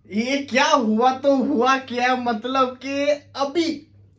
ये क्या हुआ तो हुआ क्या, मतलब कि अभी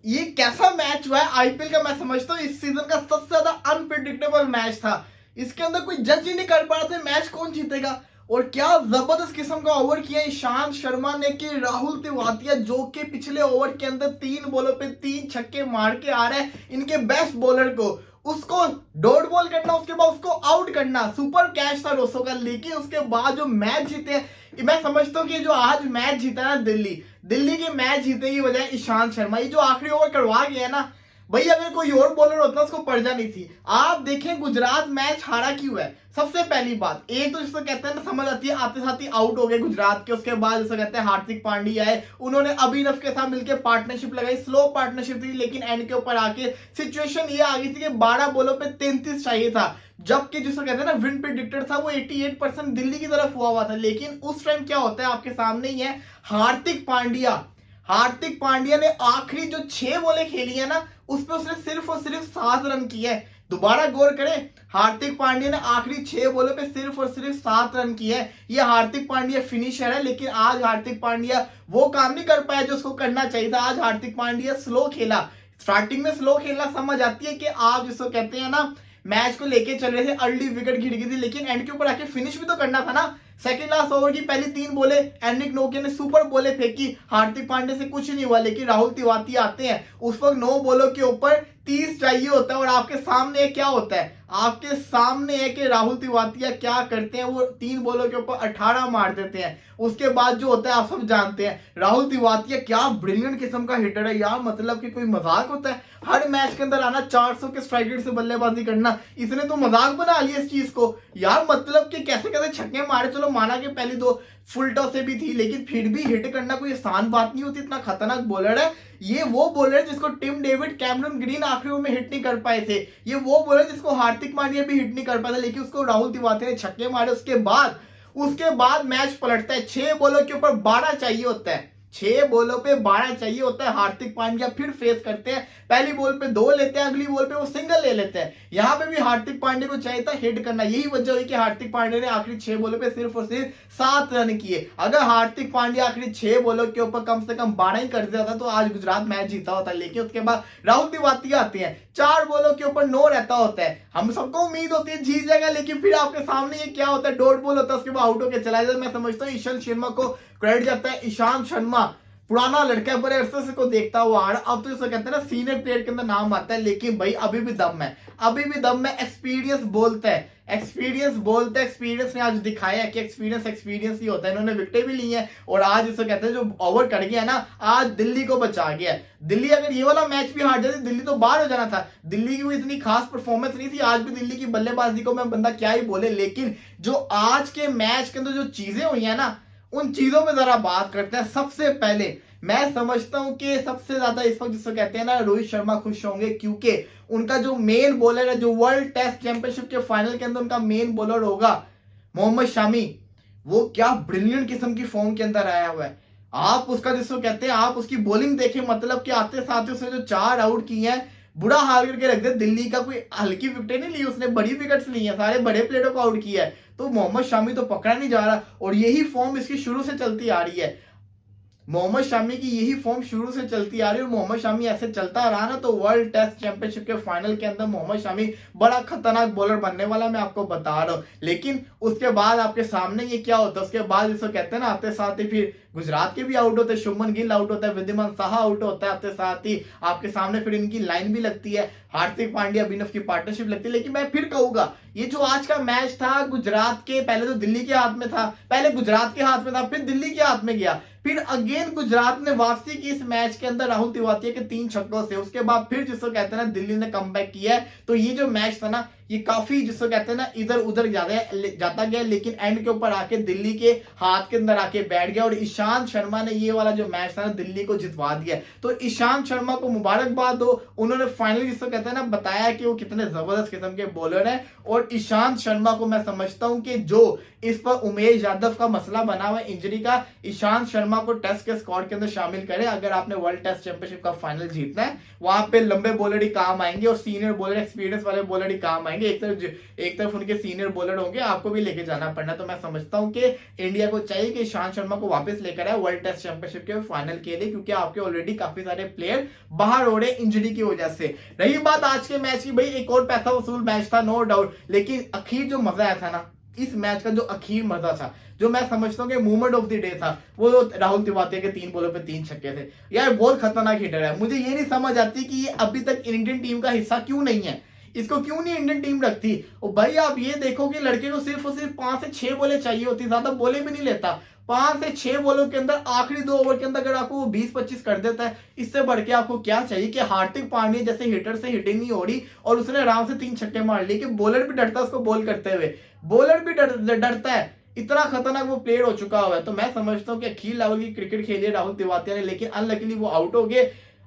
ये कैसा मैच हुआ है आईपीएल का। मैं समझता हूँ इस सीजन का सबसे ज्यादा अनप्रिडिक्टेबल मैच था। इसके अंदर कोई जज ही नहीं कर पा रहा था मैच कौन जीतेगा। और क्या जबरदस्त किस्म का ओवर किया ईशांत शर्मा ने कि राहुल तिवातिया जो कि पिछले ओवर के अंदर 3 बॉलों पे 3 छक्के मार के आ रहे हैं इनके बेस्ट बॉलर को, उसको डॉट बॉल करना, उसके बाद उसको आउट करना, सुपर कैच था रोसो का। लेकिन उसके बाद जो मैच जीते, मैं समझता हूँ कि जो आज मैच जीता ना दिल्ली, दिल्ली की मैच जीतने की वजह ईशांत शर्मा, ये जो आखिरी ओवर करवा गया ना भाई, अगर कोई और बॉलर होता उसको पड़ जानी थी। आप देखें गुजरात मैच हारा क्यों है। सबसे पहली बात एक तो जिसको कहते हैं ना समझ आती है, आते साथ ही आउट हो गए गुजरात के। उसके बाद जिसको कहते हैं हार्दिक पांड्या आए, उन्होंने अभिनव के साथ मिलकर पार्टनरशिप लगाई, स्लो पार्टनरशिप थी, लेकिन एंड के ऊपर आके सिचुएशन ये आ गई थी कि 12 बॉलों पे 33 चाहिए था, जबकि जिसको कहते हैं ना विन प्रेडिक्टर था वो 88% दिल्ली की तरफ हुआ था। लेकिन उस टाइम क्या होता है आपके सामने ही है, हार्दिक पांड्या, हार्दिक पांड्या ने आखिरी जो 6 बॉलें खेली है ना उस पर उसने सिर्फ और सिर्फ 7 रन किए। दोबारा गौर करें, हार्दिक पांड्या ने आखिरी 6 बॉलों पे सिर्फ और सिर्फ 7 रन किए हैं। ये हार्दिक पांड्या फिनिशर है, लेकिन आज हार्दिक पांड्या वो काम नहीं कर पाया जो उसको करना चाहिए था। आज हार्दिक पांड्या स्लो खेला। स्टार्टिंग में स्लो खेलना समझ आती है कि आप जिसको कहते हैं ना मैच को लेके चल रहे थे, अर्ली विकेट गिर गई थी, लेकिन एंड के ऊपर आके फिनिश भी तो करना था ना। सेकंड लास्ट ओवर की पहली 3 बॉलें एनिक नोकिया ने सुपर बॉलें फेंकी, हार्दिक पांड्या से कुछ नहीं हुआ। लेकिन राहुल तिवारी आते हैं, उस वक्त 9 बॉलों के ऊपर 30 चाहिए होता है। और आपके सामने क्या होता है, आपके सामने है कि राहुल तिवारी क्या करते हैं, वो 3 बॉलों के ऊपर 18 मार देते हैं। उसके बाद जो होता है आप सब जानते हैं, राहुल तिवारी क्या ब्रिलियंट किस्म का हिटर है यार, मतलब कि कोई मजाक होता है हर मैच के अंदर आना, 400 के स्ट्राइक रेट से बल्लेबाजी करना, इसने तो मजाक बना लिया इस चीज को यार। मतलब कि कैसे कैसे छक्के मारे, चलो माना कि पहली 2 फुल टॉस से भी थी, लेकिन फिर भी हिट करना कोई आसान बात नहीं होती। इतना खतरनाक बॉलर है ये, वो बॉलर जिसको टिम डेविड, कैमरन ग्रीन आखिरी में हिट नहीं कर पाए थे। ये वो बॉलर जिसको हार्दिक पांड्या भी हिट नहीं कर पाया था, लेकिन उसको राहुल तिवारी ने छक्के मारे। उसके बाद मैच पलटता है। 6 बॉलों के ऊपर 12 चाहिए होता है, 6 बॉलों पे 12 चाहिए होता है। हार्दिक पांड्या फिर फेस करते हैं, पहली बॉल पे 2 लेते हैं, अगली बॉल पे वो सिंगल ले लेते हैं। यहां पे भी हार्दिक पांड्या को चाहिए था हिट करना। यही वजह हुई कि हार्दिक पांड्या ने आखिरी 6 बॉलों पे सिर्फ और सिर्फ 7 रन किए। अगर हार्दिक पांड्या आखिरी 6 बॉलों के ऊपर कम से कम 12 ही कर दिया था तो आज गुजरात मैच जीता होता। लेकिन उसके बाद राहुल तिवारी आते हैं, 4 बॉलों के ऊपर 9 रहता होता है, हम सबको उम्मीद होती है जीत जाएगा, लेकिन फिर आपके सामने ये क्या होता है, डॉट बॉल होता है, उसके बाद आउट होकर चला जाता है। मैं समझता हूँ ईशांत शर्मा को क्रेडिट जाता है। ईशांत शर्मा पुराना लड़का है, बड़े अरसे से को देखता हुआ आ रहा, अब तो इसे कहते हैं ना सीनियर प्लेयर के अंदर नाम आता है, लेकिन भाई अभी भी दम है, अभी भी दम है। एक्सपीरियंस बोलता है, एक्सपीरियंस बोलता है। एक्सपीरियंस ने आज दिखाया है कि एक्सपीरियंस एक्सपीरियंस ही होता है। इन्होंने विकेटें भी ली हैं और आज इसे कहते हैं जो ओवर कर गया ना, आज दिल्ली को बचा गया है। दिल्ली अगर ये वाला मैच भी हार जाती, दिल्ली तो बाहर हो जाना था। दिल्ली की कोई इतनी खास परफॉर्मेंस नहीं थी आज भी, दिल्ली की बल्लेबाजी को मैं बंदा क्या ही बोले। लेकिन जो आज के मैच के अंदर जो चीजें हुई है ना, उन चीजों पे जरा बात करते हैं। सबसे पहले मैं समझता हूं कि सबसे ज्यादा इस वक्त जिसको कहते हैं ना रोहित शर्मा खुश होंगे, क्योंकि उनका जो मेन बॉलर है, जो वर्ल्ड टेस्ट चैंपियनशिप के फाइनल के अंदर उनका मेन बॉलर होगा मोहम्मद शामी, वो क्या ब्रिलियंट किस्म की फॉर्म के अंदर आया हुआ है। आप उसका जिसको कहते हैं, आप उसकी बॉलिंग देखें, मतलब कि आते साथ उसने जो 4 आउट किए हैं बुरा हाल करके रख दिया दिल्ली का। कोई हल्की विकेट नहीं ली उसने, बड़ी विकेट्स ली हैं, सारे बड़े प्लेयरों को आउट किया है। तो मोहम्मद शामी तो पकड़ा नहीं जा रहा, और यही फॉर्म इसकी शुरू से चलती आ रही है। मोहम्मद शामी की यही फॉर्म शुरू से चलती आ रही है, और मोहम्मद शामी ऐसे चलता रहा ना तो वर्ल्ड टेस्ट चैंपियनशिप के फाइनल के अंदर मोहम्मद शामी बड़ा खतरनाक बॉलर बनने वाला, मैं आपको बता रहा हूं। लेकिन उसके बाद आपके सामने ये क्या होता है, उसके बाद जिसको कहते हैं ना आते साथ ही फिर गुजरात के भी आउट होते हैं, शुभमन गिल आउट होता है, वृद्धिमान साहा आउट होता है, आते साथ ही आपके सामने फिर इनकी लाइन भी लगती है, हार्दिक पांड्या अभिनव की पार्टनरशिप लगती है। लेकिन मैं फिर कहूंगा ये जो आज का मैच था गुजरात के, पहले तो दिल्ली के हाथ में था, पहले गुजरात के हाथ में था, फिर दिल्ली के हाथ में गया, फिर अगेन गुजरात ने वापसी की इस मैच के अंदर राहुल तिवारी के 3 छक्कों से। उसके बाद फिर जिसको कहते हैं ना दिल्ली ने कमबैक किया है। तो ये जो मैच था ना ये काफी जिसको कहते हैं ना इधर उधर जाता गया, लेकिन एंड के ऊपर आके दिल्ली के हाथ के अंदर आके बैठ गया, और ईशांत शर्मा ने ये वाला जो मैच था ना दिल्ली को जितवा दिया। तो ईशांत शर्मा को मुबारकबाद दो, उन्होंने फाइनली जिसको कहते हैं ना बताया कि वो कितने जबरदस्त किस्म के बॉलर है। और ईशांत शर्मा को मैं समझता हूं कि जो इस पर उमेश यादव का मसला बना हुआ है इंजरी का, ईशांत शर्मा को टेस्ट के स्क्वाड के अंदर शामिल करें। अगर आपने वर्ल्ड टेस्ट चैंपियनशिप का फाइनल जीतना है, वहां पे लंबे बॉलर ही काम आएंगे और सीनियर बॉलर एक्सपीरियंस वाले बॉलर ही काम आएंगे। जाएंगे, एक तरफ उनके सीनियर बॉलर होंगे, आपको भी लेके जाना पड़ना। तो मैं समझता हूँ कि इंडिया को चाहिए कि ईशांत शर्मा को वापस लेकर आए वर्ल्ड टेस्ट चैंपियनशिप के फाइनल के लिए, क्योंकि आपके ऑलरेडी काफी सारे प्लेयर बाहर हो रहे इंजरी की वजह से। रही बात आज के मैच की, भाई एक और पैसा वसूल मैच था नो डाउट, लेकिन अखीर जो मजा आया था ना इस मैच का, जो अखीर मजा था, जो मैं समझता हूँ कि मूवमेंट ऑफ द डे था, वो राहुल तिवारी के 3 बॉलों पे 3 छक्के थे। यार बहुत खतरनाक हिटर है। मुझे ये नहीं समझ आती कि ये अभी तक इंडियन टीम का हिस्सा क्यों नहीं है, इसको क्यों नहीं इंडियन टीम रखती। और भाई आप ये देखो कि लड़के को सिर्फ और सिर्फ 5 से 6 बॉलें चाहिए होती, ज्यादा बॉलें भी नहीं लेता। 5 से 6 बॉलों के अंदर आखिरी 2 ओवर के अंदर अगर आपको वो 20-25 कर देता है, इससे बढ़ के आपको क्या चाहिए। कि हार्दिक पांड्या जैसे हिटर से हिटिंग नहीं हो रही और उसने आराम से 3 छक्के मार लिए, कि बॉलर भी डरता है उसको बॉल करते हुए, बॉलर भी डरता है, इतना खतरनाक वो प्लेयर हो चुका हुआ है। तो मैं समझता हूँ कि अखिल लेवल की क्रिकेट खेली है राहुल तिवारी ने, लेकिन अनलकीली वो आउट हो गए।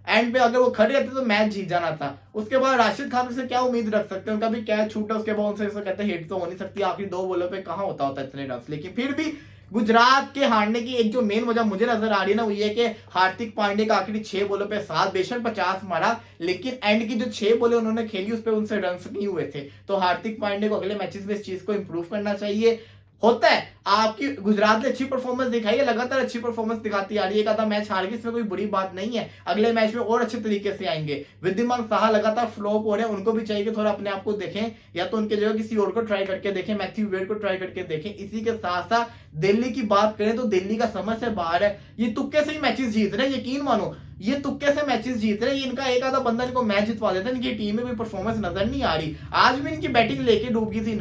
एंड पे अगर वो खड़े रहते तो मैच जीत जाना था। उसके बाद राशिद खान से क्या उम्मीद रख सकते हैं, उनका भी कैच छूटा, उसके बाद उनसे कहते हैं हिट तो हो नहीं सकती, आखिरी 2 बॉलों पे कहां होता इतने रन। लेकिन फिर भी गुजरात के हारने की एक जो मेन वजह मुझे नजर आ रही है ना, वो ये कि हार्दिक पांड्या का आखिरी 6 बॉलों पे 7 बेशक 50 मारा, लेकिन एंड की जो 6 बॉलें उन्होंने खेली उस पर उनसे रन नहीं हुए थे। तो हार्दिक पांड्या को अगले मैचेस में इस चीज को इंप्रूव करना चाहिए। होता है, आपकी गुजरात ने अच्छी परफॉर्मेंस दिखाई है, लगातार अच्छी परफॉर्मेंस दिखाती आ रही है, एक आधा मैच हार गई, इसमें कोई बुरी बात नहीं है, अगले मैच में और अच्छे तरीके से आएंगे। विद्यमान साहा लगातार फ्लॉप हो रहे हैं, उनको भी चाहिए कि थोड़ा अपने आप को देखें, या तो उनके जगह किसी और को ट्राई करके देखें, मैथ्यू वेड को ट्राई करके देखें। इसी के साथ साथ दिल्ली की बात करें तो दिल्ली का समझ से बाहर है, ये तुक्के से ही मैचेस जीत रहे हैं, यकीन मानो ये तुक्के से मैचेस जीत रहे हैं। इनका एक आधा बंदा इनको मैच जितवा देता है, इनकी टीम में कोई परफॉर्मेंस नजर नहीं आ रही। आज भी इनकी बैटिंग लेके डूब गई थी,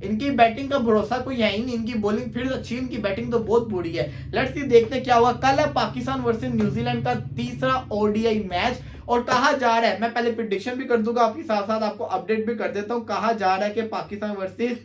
इनकी बैटिंग का भरोसा कोई है ही नहीं, इनकी बॉलिंग फिर अच्छी, इनकी बैटिंग तो बहुत बुरी है। लेट्स सी देखते क्या हुआ। कल है पाकिस्तान वर्सेस न्यूजीलैंड का तीसरा ओडीआई मैच, और कहा जा रहा है, मैं पहले प्रेडिक्शन भी कर दूंगा आपके साथ साथ आपको अपडेट भी कर देता हूं। कहा जा रहा है कि पाकिस्तान वर्सेस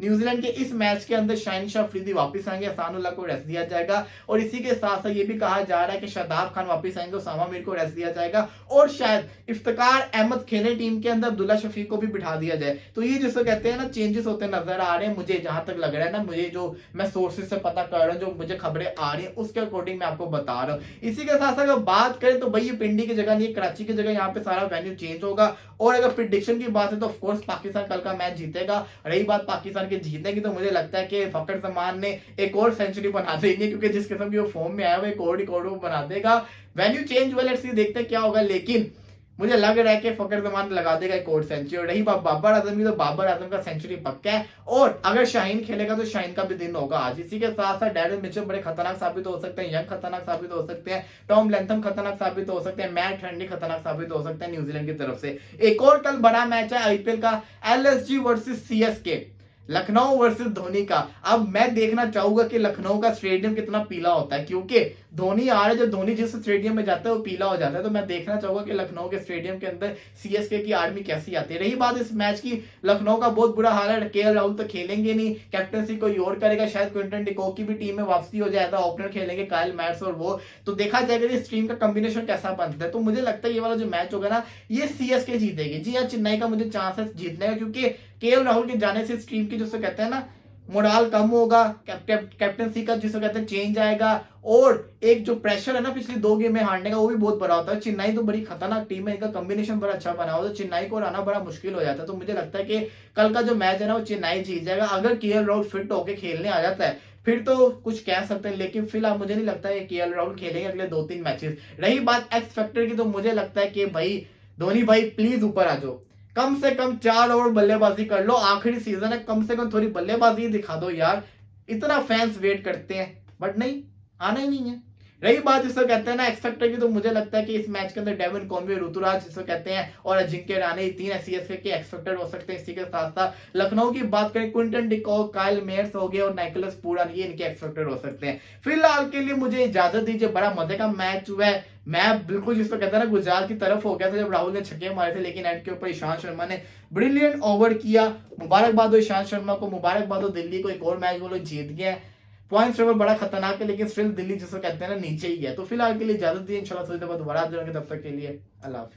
न्यूजीलैंड के इस मैच के अंदर शाहिन शाह अफरीदी वापस आएंगे, अहसानुल्लाह को रेस्ट दिया जाएगा, और इसी के साथ साथ ये भी कहा जा रहा है कि शादाब खान वापस आएंगे, उसामा मीर को रेस्ट दिया जाएगा, और शायद इफ्तिकार अहमद खेले टीम के अंदर अब्दुल्ला शफीक को भी बिठा दिया जाए। तो ये जिसको कहते हैं ना चेंजेस होते नजर आ रहे हैं, मुझे जहां तक लग रहा है ना, मुझे जो मैं सोर्सेज से पता कर रहा हूँ, जो मुझे खबरें आ रही है उसके अकॉर्डिंग मैं आपको बता रहा हूँ। इसी के साथ साथ अगर बात करें तो भाई ये पिंडी की जगह नहीं, कराची की जगह यहाँ पे सारा वेन्यू चेंज होगा। और अगर प्रिडिक्शन की बात है तो ऑफकोर्स पाकिस्तान कल का मैच जीतेगा। रही बात पाकिस्तान के जीतने की, तो मुझे लगता है कि फखर जमान ने एक और सेंचुरी बना देंगे, क्योंकि जिस किस्म की वो फॉर्म में आया हुआ एक और रिकॉर्ड बना देगा। वेन्यू चेंज हुआ, लेट्स सी देखते हैं क्या होगा, लेकिन मुझे लग रहा है कि फखर जमान लगा देगा एक और सेंचुरी। और रही बात बाबर आजम की, तो बाबर आजम का सेंचुरी पक्का है, और अगर शाहीन खेलेगा तो शाहीन का भी दिन होगा आज। इसी के साथ साथ डैरेन मिचेल बड़े खतरनाक साबित हो सकते हैं, यंग खतरनाक साबित हो सकते हैं, टॉम लेंथम खतरनाक साबित हो सकते हैं, मैट हेनरी खतरनाक साबित हो सकते हैं न्यूजीलैंड की तरफ से। एक और कल बड़ा मैच है आईपीएल का, LSG versus CSK, Lucknow versus Dhoni का। अब मैं देखना चाहूंगा कि लखनऊ का स्टेडियम कितना पीला होता है, क्योंकि धोनी आ रहा है, जब धोनी जिस स्टेडियम में जाता है वो पीला हो जाता है। तो मैं देखना चाहूंगा कि लखनऊ के स्टेडियम के अंदर सीएसके की आर्मी कैसी आती है। रही बात इस मैच की, लखनऊ का बहुत बुरा हाल है, केएल राहुल तो खेलेंगे नहीं, कैप्टनसी कोई और करेगा, शायद क्विंटन डिकॉक की भी टीम में वापसी हो जाएगा, ओपनर खेलेंगे काइल मैट्स और वो। तो देखा जाएगा इस टीम का कॉम्बिनेशन कैसा बनता है। तो मुझे लगता है ये वाला जो मैच होगा ना, ये सीएसके जीतेगी। जी हाँ, चेन्नई का मुझे चांस है जीतने का, क्योंकि केएल राहुल के जाने से इस टीम की जिसको कहते हैं ना मोराल कम होगा, कैप्टनसी का जिसको कहते हैं चेंज आएगा, और एक जो प्रेशर है ना पिछली 2 गेम में हारने का वो भी बहुत बड़ा होता है। चेन्नई तो बड़ी खतरनाक टीम है, इनका कॉम्बिनेशन बड़ा अच्छा बना हुआ, तो चेन्नई को हराना बड़ा मुश्किल हो जाता है। तो मुझे लगता है कि कल का जो मैच है ना वो चेन्नई जीत जाएगा। अगर केएल राहुल फिट होकर खेलने आ जाता है फिर तो कुछ कह सकते हैं, लेकिन फिलहाल मुझे नहीं लगता है केएल राहुल खेलेंगे अगले 2-3 मैचेस। रही बात एक्स फैक्टर की, तो मुझे लगता है कि भाई धोनी भाई प्लीज ऊपर आ जाओ, कम से कम 4 ओवर बल्लेबाजी कर लो, आखिरी सीजन है, कम से कम थोड़ी बल्लेबाजी दिखा दो यार। इतना फैंस वेट करते हैं, बट नहीं, आना ही नहीं है। रही बात जिसको कहते हैं ना एक्स फैक्टर की, तो मुझे लगता है कि इस मैच के अंदर डेविन कॉनवे, ऋतुराज जिसको कहते हैं, और अजिंक्य राणे, 3 सीएसके के एक्स फैक्टर हो सकते हैं। इसी के साथ साथ लखनऊ की बात करें, क्विंटन डिकॉक, काइल मेयर्स हो गए और निकोलस पूरन, ये इनके एक्स फैक्टर हो सकते हैं। फिलहाल के लिए मुझे इजाजत दीजिए, बड़ा मजे का मैच हुआ है। मैं बिल्कुल जिसको कहते हैं ना गुजरात की तरफ हो गया था जब राहुल ने छक्के मारे थे, लेकिन एंड के ऊपर ईशांत शर्मा ने ब्रिलियंट ओवर किया। मुबारकबाद हो ईशांत शर्मा को, मुबारकबाद हो दिल्ली को, एक और मैच वो लोग जीत गए। पॉइंट्स टेबल बड़ा खतरनाक है, लेकिन स्टिल दिल्ली जिसको कहते हैं ना नीचे ही है। तो फिलहाल के लिए इजाजत दी, इंशाल्लाह थोड़ी देर बाद दोबारा जुड़ेंगे, तब तक के लिए अल्लाह हाफिज़।